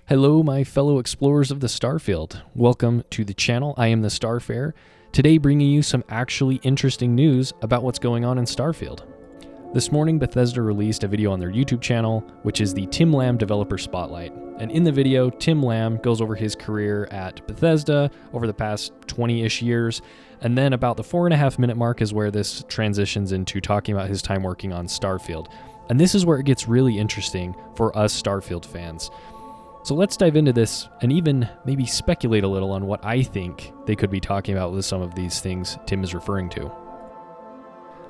Hello, my fellow explorers of the Starfield. Welcome to the channel. I am the Starfarer, today bringing you some actually interesting news about what's going on in Starfield. This morning, Bethesda released a video on their YouTube channel, which is the Tim Lamb Developer Spotlight. And in the video, Tim Lamb goes over his career at Bethesda over the past 20-ish years, and then about the 4.5 minute mark is where this transitions into talking about his time working on Starfield. And this is where it gets really interesting for us Starfield fans. So let's dive into this and even maybe speculate a little on what I think they could be talking about with some of these things Tim is referring to.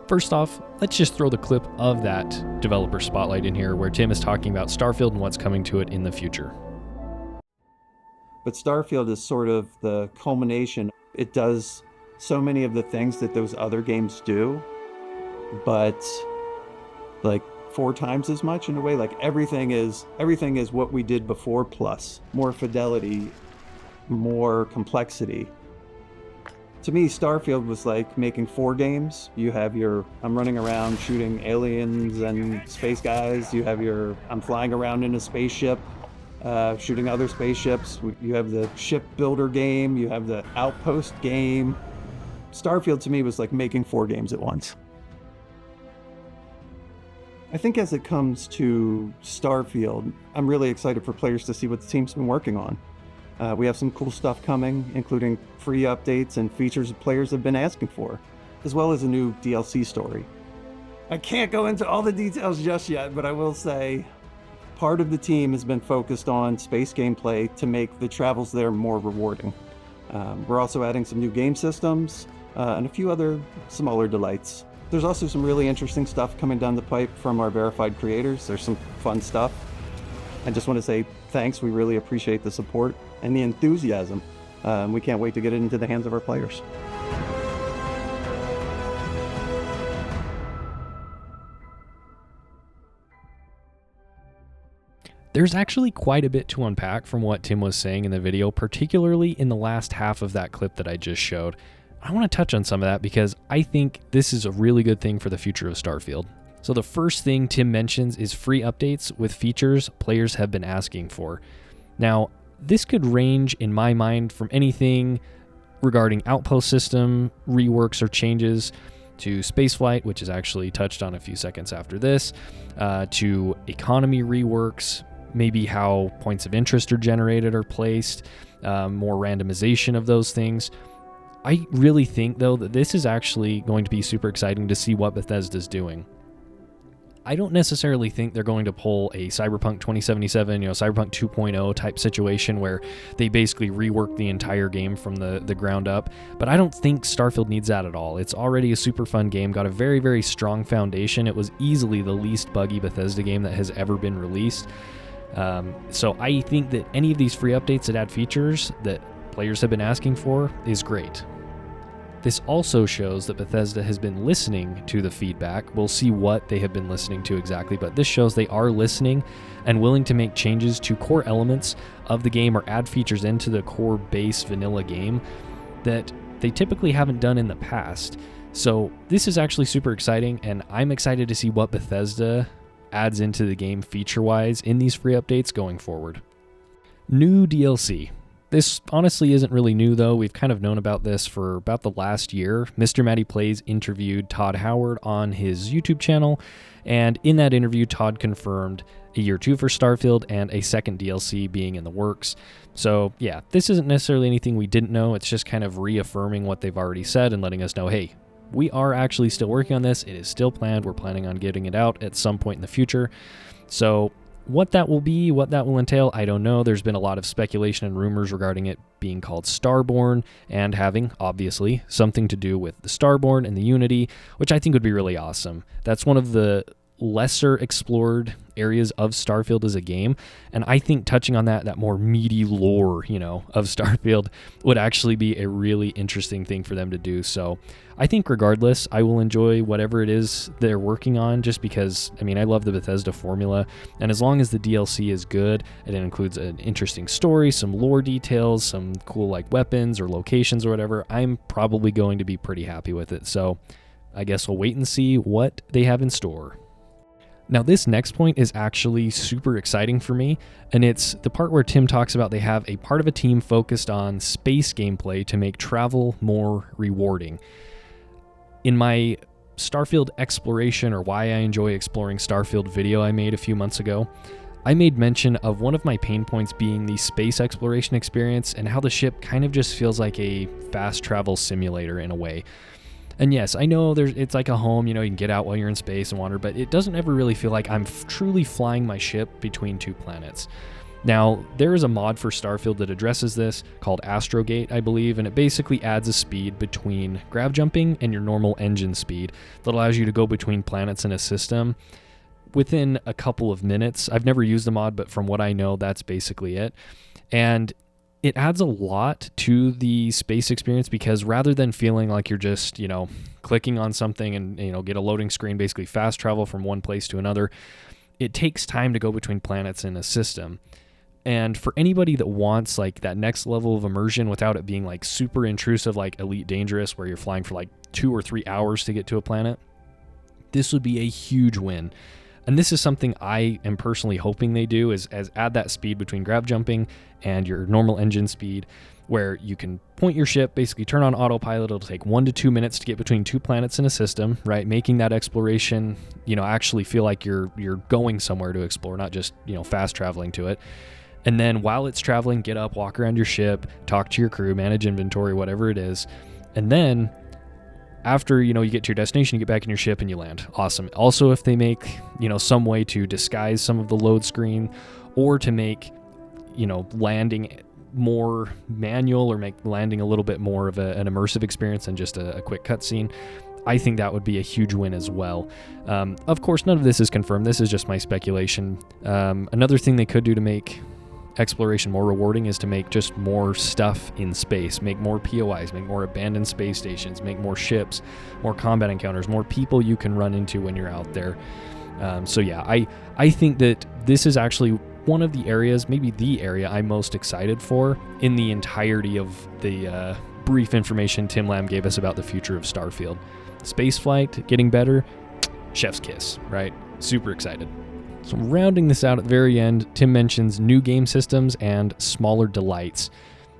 First off, let's just throw the clip of that developer spotlight in here where Tim is talking about Starfield and what's coming to it in the future. But Starfield is sort of the culmination. It does so many of the things that those other games do, but like 4 times as much in a way. Like everything is what we did before, plus more fidelity, more complexity. To me, Starfield was like making 4 games. You have your I'm running around shooting aliens and space guys. You have your I'm flying around in a spaceship, shooting other spaceships. You have the ship builder game. You have the outpost game. Starfield to me was like making 4 games at once. I think as it comes to Starfield, I'm really excited for players to see what the team's been working on. We have some cool stuff coming, including free updates and features that players have been asking for, as well as a new DLC story. I can't go into all the details just yet, but I will say part of the team has been focused on space gameplay to make the travels there more rewarding. We're also adding some new game systems and a few other smaller delights. There's also some really interesting stuff coming down the pipe from our verified creators. There's some fun stuff. I just want to say thanks. We really appreciate the support and the enthusiasm. We can't wait to get it into the hands of our players. There's actually quite a bit to unpack from what Tim was saying in the video, particularly in the last half of that clip that I just showed. I want to touch on some of that because I think this is a really good thing for the future of Starfield. So the first thing Tim mentions is free updates with features players have been asking for. Now, this could range in my mind from anything regarding outpost system, reworks or changes, to spaceflight, which is actually touched on a few seconds after this, to economy reworks, maybe how points of interest are generated or placed, more randomization of those things. I really think, though, that this is actually going to be super exciting to see what Bethesda's doing. I don't necessarily think they're going to pull a Cyberpunk 2077, Cyberpunk 2.0 type situation where they basically rework the entire game from the ground up, but I don't think Starfield needs that at all. It's already a super fun game, got a very, very strong foundation. It was easily the least buggy Bethesda game that has ever been released. So I think that any of these free updates that add features that players have been asking for is great. This also shows that Bethesda has been listening to the feedback. We'll see what they have been listening to exactly, but this shows they are listening and willing to make changes to core elements of the game or add features into the core base vanilla game that they typically haven't done in the past. So this is actually super exciting, and I'm excited to see what Bethesda adds into the game feature-wise in these free updates going forward. New DLC. This honestly isn't really new, though. We've kind of known about this for about the last year. Mr. Matty Plays interviewed Todd Howard on his YouTube channel, and in that interview, Todd confirmed a year 2 for Starfield and a second DLC being in the works. So yeah, this isn't necessarily anything we didn't know. It's just kind of reaffirming what they've already said and letting us know, hey, we are actually still working on this. It is still planned. We're planning on getting it out at some point in the future. So what that will be, what that will entail, I don't know. There's been a lot of speculation and rumors regarding it being called Starborn and having, obviously, something to do with the Starborn and the Unity, which I think would be really awesome. That's one of the lesser explored areas of Starfield as a game, and I think touching on that more meaty lore, of Starfield would actually be a really interesting thing for them to do. So I think regardless, I will enjoy whatever it is they're working on, just because, I love the Bethesda formula, and as long as the DLC is good and it includes an interesting story, some lore details, some cool weapons or locations or whatever, I'm probably going to be pretty happy with it. So I guess we'll wait and see what they have in store. Now, this next point is actually super exciting for me, and it's the part where Tim talks about they have a part of a team focused on space gameplay to make travel more rewarding. In my Starfield exploration, or why I enjoy exploring Starfield video I made a few months ago, I made mention of one of my pain points being the space exploration experience and how the ship kind of just feels like a fast travel simulator in a way. And yes, I know it's like a home, you can get out while you're in space and wander, but it doesn't ever really feel like I'm truly flying my ship between two planets. Now, there is a mod for Starfield that addresses this called Astrogate, I believe, and it basically adds a speed between grav jumping and your normal engine speed that allows you to go between planets in a system within a couple of minutes. I've never used the mod, but from what I know, that's basically it. And it adds a lot to the space experience because rather than feeling like you're just, clicking on something and, get a loading screen, basically fast travel from one place to another, it takes time to go between planets in a system. And for anybody that wants like that next level of immersion without it being like super intrusive, like Elite Dangerous, where you're flying for like 2 or 3 hours to get to a planet, this would be a huge win. And this is something I am personally hoping they do is add that speed between grav jumping and your normal engine speed, where you can point your ship, basically turn on autopilot. It'll take 1 to 2 minutes to get between two planets in a system, right? Making that exploration, actually feel like you're going somewhere to explore, not just, fast traveling to it. And then while it's traveling, get up, walk around your ship, talk to your crew, manage inventory, whatever it is. And then after, you get to your destination, you get back in your ship and you land. Awesome. Also, if they make, some way to disguise some of the load screen or to make, landing more manual or make landing a little bit more of an immersive experience than just a quick cutscene, I think that would be a huge win as well. Of course, none of this is confirmed. This is just my speculation. Another thing they could do to make exploration more rewarding is to make just more stuff in space, make more POIs, make more abandoned space stations, make more ships, more combat encounters, more people you can run into when you're out there. So yeah, I think that this is actually one of the areas, maybe the area I'm most excited for in the entirety of the brief information Tim Lamb gave us about the future of Starfield. Spaceflight getting better, chef's kiss, right? Super excited. So rounding this out at the very end, Tim mentions new game systems and smaller delights.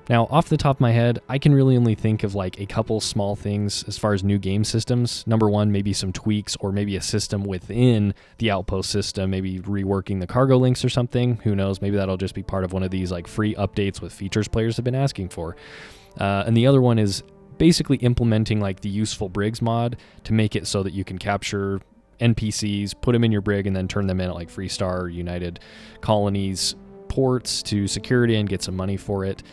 Now, off the top of my head, I can really only think of like a couple small things as far as new game systems. Number one, maybe some tweaks or maybe a system within the Outpost system, maybe reworking the cargo links or something. Who knows? Maybe that'll just be part of one of these like free updates with features players have been asking for. And the other one is basically implementing like the useful brigs mod to make it so that you can capture NPCs, put them in your brig, and then turn them in at like Freestar or United Colonies ports to security and get some money for it.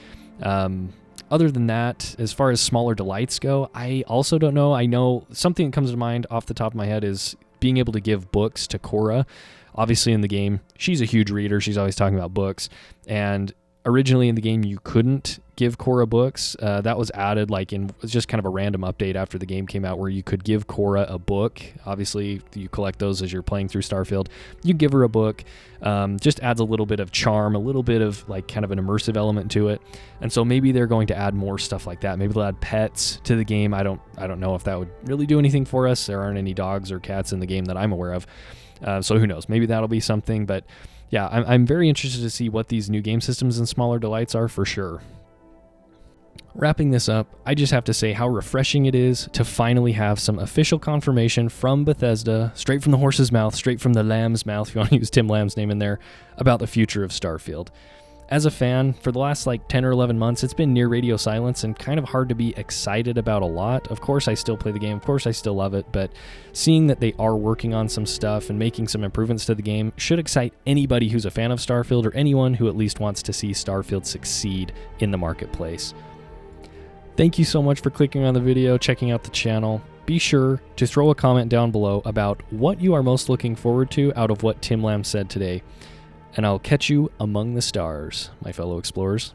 Other than that, as far as smaller delights go, I also don't know. I know something that comes to mind off the top of my head is being able to give books to Cora. Obviously in the game, she's a huge reader. She's always talking about books. And originally in the game, you couldn't give Cora books. That was added it's just kind of a random update after the game came out where you could give Cora a book. Obviously, you collect those as you're playing through Starfield. You give her a book. Just adds a little bit of charm, a little bit of like kind of an immersive element to it. And so maybe they're going to add more stuff like that. Maybe they'll add pets to the game. I don't know if that would really do anything for us. There aren't any dogs or cats in the game that I'm aware of. So who knows? Maybe that'll be something. But yeah, I'm very interested to see what these new game systems and smaller delights are for sure. Wrapping this up, I just have to say how refreshing it is to finally have some official confirmation from Bethesda, straight from the horse's mouth, straight from the lamb's mouth, if you want to use Tim Lamb's name in there, about the future of Starfield. As a fan, for the last 10 or 11 months, it's been near radio silence and kind of hard to be excited about a lot. Of course, I still play the game. Of course, I still love it. But seeing that they are working on some stuff and making some improvements to the game should excite anybody who's a fan of Starfield or anyone who at least wants to see Starfield succeed in the marketplace. Thank you so much for clicking on the video, checking out the channel. Be sure to throw a comment down below about what you are most looking forward to out of what Tim Lamb said today. And I'll catch you among the stars, my fellow explorers.